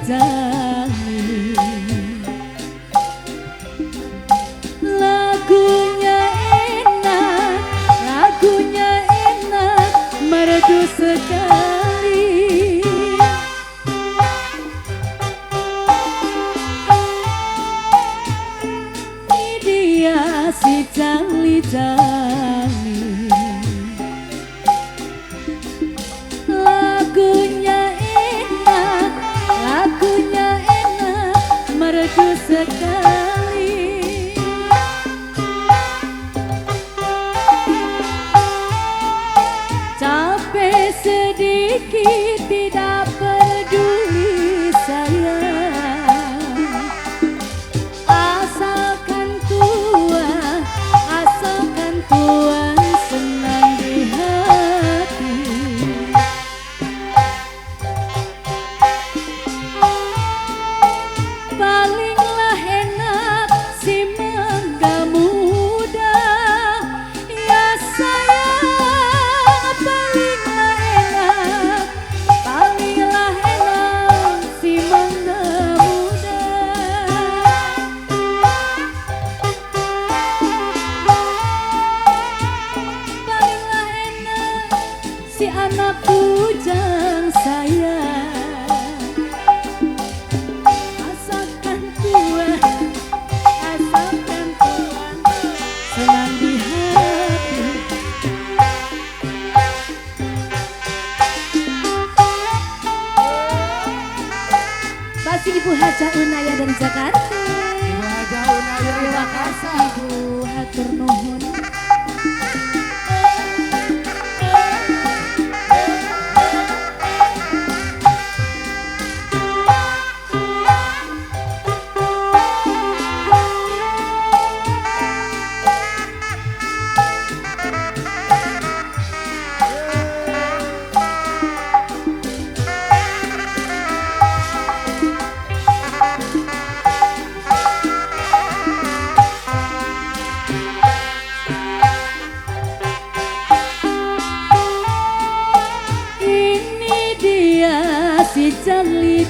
jali-jali. Lagunya enak, merdu sekali. Ini dia si jali-jali. Lagunya enak, merdu sekali. Capek sedikit tidak peduli saya, asalkan Tuhan senang di hati. Palinglah enak si mangga muda, ya sayang. Palinglah enak si mangga muda. Palinglah enak si anak bujang saya, asalkan Tuhan senang di hati. Masih Ibu Haja Unaya dari Jakarta. Ibu Haja Unaya, Terima kasih Ibu, hatur nuhun. Si jali-jali.